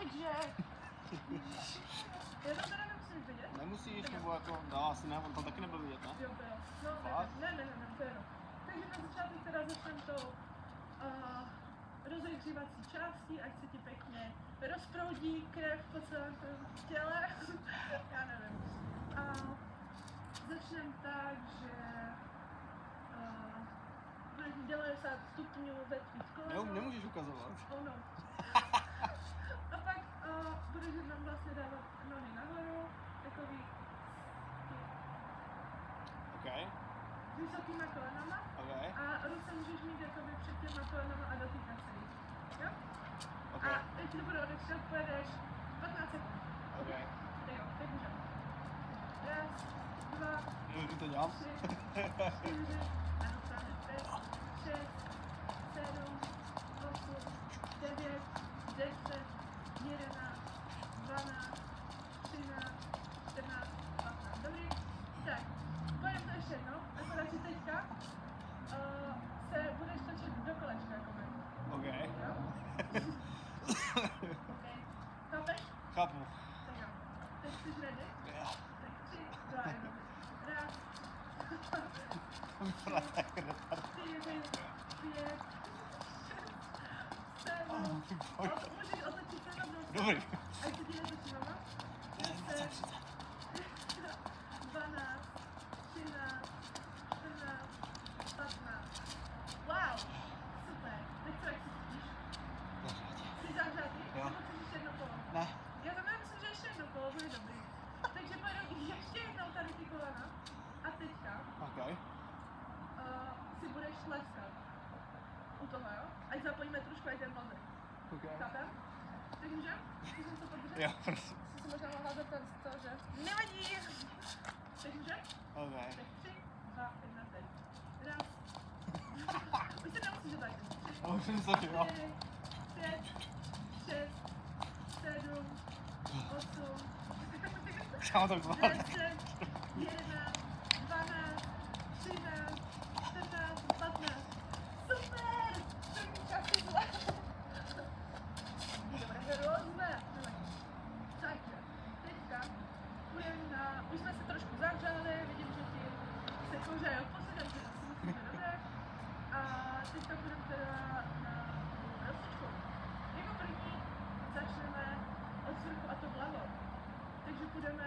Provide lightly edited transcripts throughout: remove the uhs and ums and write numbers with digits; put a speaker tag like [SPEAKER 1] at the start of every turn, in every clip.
[SPEAKER 1] Takže... Já to teda nemusím vidět.
[SPEAKER 2] Nemusíš, nebo jako, no asi ne, on tam taky nebyl vidět, ne?
[SPEAKER 1] Jo, byl. No, ne, to je no. Takže na začátku teda začneme to rozehřívací částí, ať se ti pěkně rozproudí krev po celém těle. Já nevím. A začneme tak, že budeš 90 stupňů ve tvých kolenách.
[SPEAKER 2] Nemůžeš ukazovat.
[SPEAKER 1] Oh no. A pak budeš jenom vlastně dávat nohy nahoru, takový
[SPEAKER 2] OK.
[SPEAKER 1] s vysokýma kolenama.
[SPEAKER 2] OK.
[SPEAKER 1] A ruce můžeš mít jakoby před těma kolenama a dotýkat se jich. Jo?
[SPEAKER 2] OK.
[SPEAKER 1] A teď to budu odečtat, pojedeš 15 sekund.
[SPEAKER 2] OK.
[SPEAKER 1] Tak jo, teď můžeme. 1, 2,
[SPEAKER 2] Můžu to dělám?
[SPEAKER 1] 3, 4, 5, 6, 7, 8, 9, 10, 11, 12, 13, 14, 15. Dobrý? Tak, pojedeme to ještě jednou, akorát si teďka se budeš točit do kolečka, jakoby.
[SPEAKER 2] OK.
[SPEAKER 1] Jo? OK. Chápeš?
[SPEAKER 2] Chápu.
[SPEAKER 1] Tak jo. Teď jsi ready?
[SPEAKER 2] Jo.
[SPEAKER 1] Tak 3, 2, 1. Raz. 4, 5, 6, 7. Můžeš otočit se na druhou stranu.
[SPEAKER 2] Dobrý.
[SPEAKER 1] Ať se ti netočí mama. 10, 12, 13, 14, 15. Wow! Super. Teď co, jak se cítíš? Jsi zahřátý?
[SPEAKER 2] Jo.
[SPEAKER 1] Nebo chceš ještě jedno kolo?
[SPEAKER 2] Ne.
[SPEAKER 1] Já tam myslím, že ještě jedno kolo bude dobrý. Takže pojedou ještě jednou tady ty kolena. A teďka
[SPEAKER 2] OK.
[SPEAKER 1] si budeš tleskat. U toho, jo? Ať zapojíme trošku i ten mozek.
[SPEAKER 2] OK.
[SPEAKER 1] Chápem? Tak můžem? Můžem to podržet?
[SPEAKER 2] Jo, prosím.
[SPEAKER 1] Jsi si možná mohla zeptat z toho, že? Nevadí! Tak můžem?
[SPEAKER 2] OK.
[SPEAKER 1] Tak 3, 2, 1, teď. Raz. Už se nemusíš tady. 3,
[SPEAKER 2] No, už jsem se taky, jo.
[SPEAKER 1] 4, 5, 6, 7, 8,
[SPEAKER 2] Já mám tak
[SPEAKER 1] 10, 11, 12, 13, 14, 15. Super! První čas je zle. Dobré, hrozné. Takže, teďka budeme na... Už jsme se trošku zahřáli, vidím, že ti se koře posedem, že asi musíme dobré. A teďka budeme teda na rozcvičku. Jako první začneme od svrchu a to vlevo. Takže půjdeme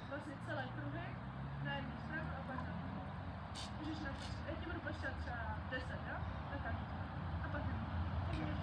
[SPEAKER 1] vlastně celé kruhy na jednu stranu a pak na druhou. Můžeš napočítat, já ti budu počítat třeba 10, jo? Na každou stranu. A pak na druhou. Takže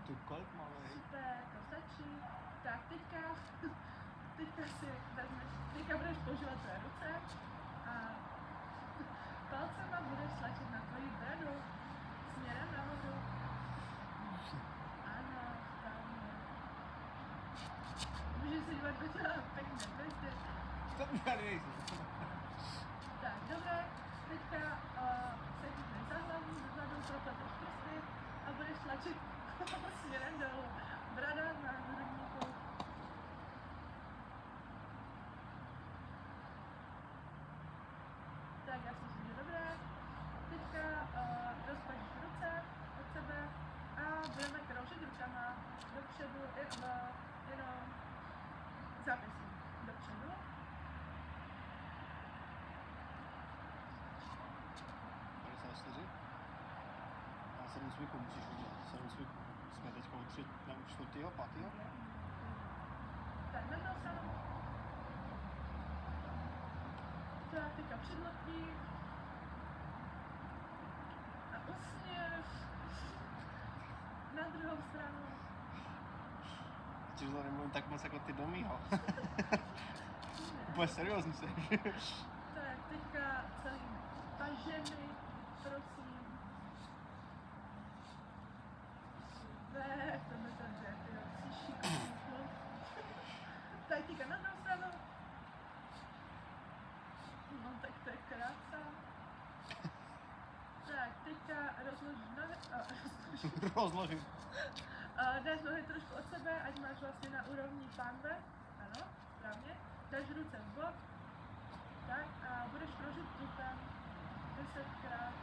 [SPEAKER 2] Tu kolik máme?
[SPEAKER 1] Super, to stačí. Tak teďka si vezmeš, teďka budeš používat tvé ruce a palcema budeš tlačit na tvoji bradu směrem nahoru. Ano, správně. Můžeš si dívat do těla pěkně, pěkně.
[SPEAKER 2] To mě nejsem.
[SPEAKER 1] Tak, dobré. Teďka se chytneš za hlavu, dozadu propleteš prsty a budeš tlačit směrem dolů. Brada na hrudníku. Tak, já si myslím, že dobré. Teďka rozpažíš ruce od sebe a budeme kroužit rukama dopředu, jenom zápěstí dopředu.
[SPEAKER 2] Tady se 4. A 7 cviků musíš udělat. 7 cviků. Jsme teď u 3, ne, u 4., 5.
[SPEAKER 1] Tak, na druhou stranu. Tak, teďka předlotí. A usměv. Na druhou stranu.
[SPEAKER 2] Že to nemluvím tak moc jako ty do mýho. Úplně seriózní jsi.
[SPEAKER 1] Tak, teďka celý taženy, prosím. Super, to mi to jde, jo, jsi šikovný. Tak, teďka na druhou stranu. No, tak to je krása. Tak, teďka rozložíš nohy,
[SPEAKER 2] Rozložím.
[SPEAKER 1] dáš nohy trošku od sebe, ať máš vlastně na úrovni pánve. Ano, správně. Dáš ruce v bok. Tak a budeš prožit tutem 10krát.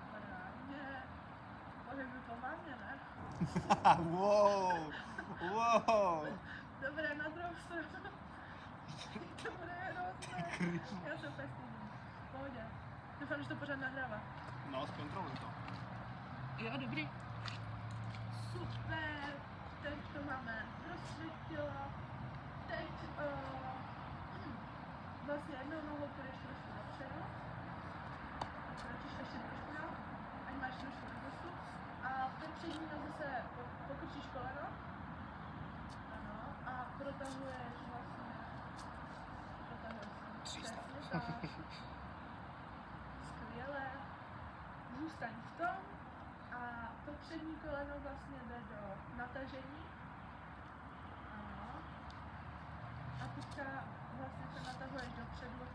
[SPEAKER 1] Správně. Pohybuj pomáhně, ne?
[SPEAKER 2] Wow. Wow.
[SPEAKER 1] Dobré, na druhou stranu. To bude hrozné. Já se úplně stydím. V pohodě. Doufám, že to pořád nahrává.
[SPEAKER 2] No, zkontroluj to.
[SPEAKER 1] Jo, dobrý. Super. Teď to máme prostřed těla. Teď vlastně jednou nohou půjdeš trošku dopředu. Kročíš ještě trošku dál, ať máš trošku rozhostu. A v té přední noze se pokrčíš koleno. Ano. A protahuješ vlastně. Přesně tak. Skvěle. Zůstaň v tom. A to přední koleno vlastně jde do natažení. Ano. A teďka vlastně se natahuješ dopředu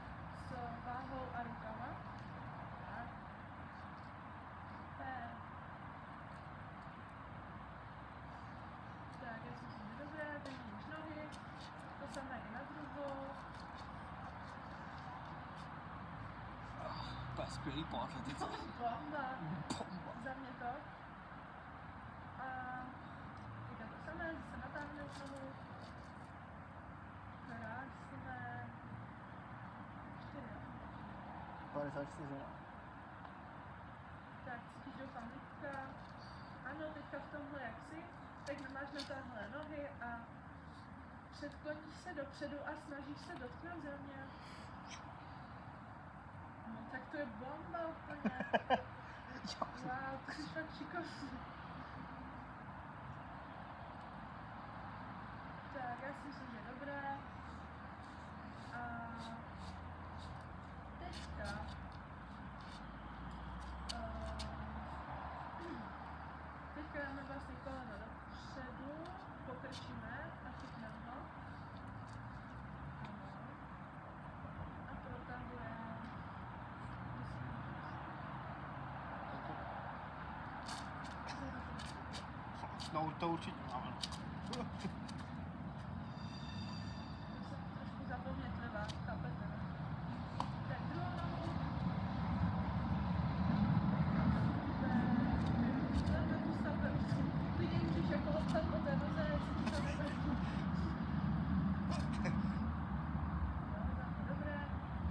[SPEAKER 1] s váhou a rukama. Tak. Super. Tak, jestli jsou dobré, teď vidíš nohy. To samé i na druhou.
[SPEAKER 2] To je skvělý po atletice.
[SPEAKER 1] Bomba.
[SPEAKER 2] Bomba.
[SPEAKER 1] Za mě to. A teďka to samé, zase natáhneš nohu. Krásné. 4.
[SPEAKER 2] 54.
[SPEAKER 1] Tak, cítíš doufám lítka. Ano, teďka v tomhle jak jsi, teď máš natáhlé nohy a předkloníš se dopředu a snažíš se dotknout země. No tak to je bomba úplně. Wow, ty jsi fakt šikovný. Tak, já si myslím, že je dobré. A teďka teďka dáme vlastně koleno dopředu, pokrčíme a chytneme ho. A protahujeme.
[SPEAKER 2] No, to určitě máme.
[SPEAKER 1] To se trošku zapomnět trvá, chápete? Tak druhou nohu. Super. Na tu stavbe už si klidně můžeš jako obstat po té noze, jestli ti to nevadí. Dobré.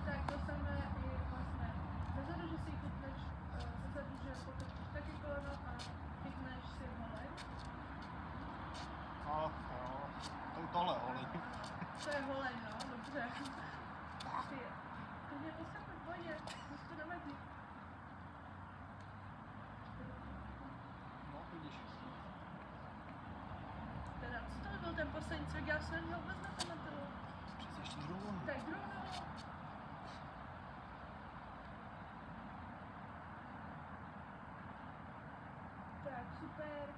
[SPEAKER 1] Tak to samé i vlastně zezadu, že si chytneš, zezadu, že pokrčíš taky koleno a chytneš si holeň.
[SPEAKER 2] No, jo. Tohle holeň.
[SPEAKER 1] To je holeň, no, dobře. Ty, to mě postaví v bodě, už to nevadí.
[SPEAKER 2] No, vidíš.
[SPEAKER 1] Teda, co to byl ten poslední cvik, já jsem ho vůbec nepamatuju.
[SPEAKER 2] Přes ještě druhou.
[SPEAKER 1] Tak druhou nohu. Tak, super.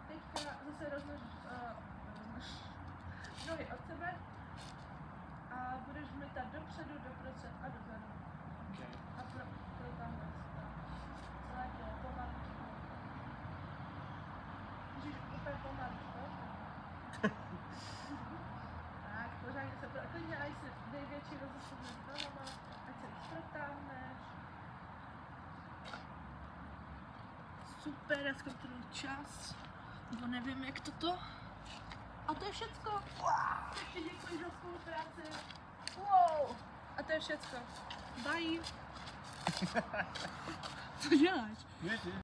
[SPEAKER 1] Teďka zase rozložíš nohy od sebe a budeš mytat dopředu, doprostřed a dozadu.
[SPEAKER 2] Okay.
[SPEAKER 1] A protáhneš celé tělo pomaličku. Můžeš úplně pomaličku. Tak, pořádně se klidně, ať si největší rozesuneš nohama, ať se víc protáhneš. Super, já zkontroluji čas. Nebo nevím, jak toto. A to je všecko. Tak ti děkuji za spolupráci. Wow. A to je všecko. Bye. Co děláš?
[SPEAKER 2] Víš,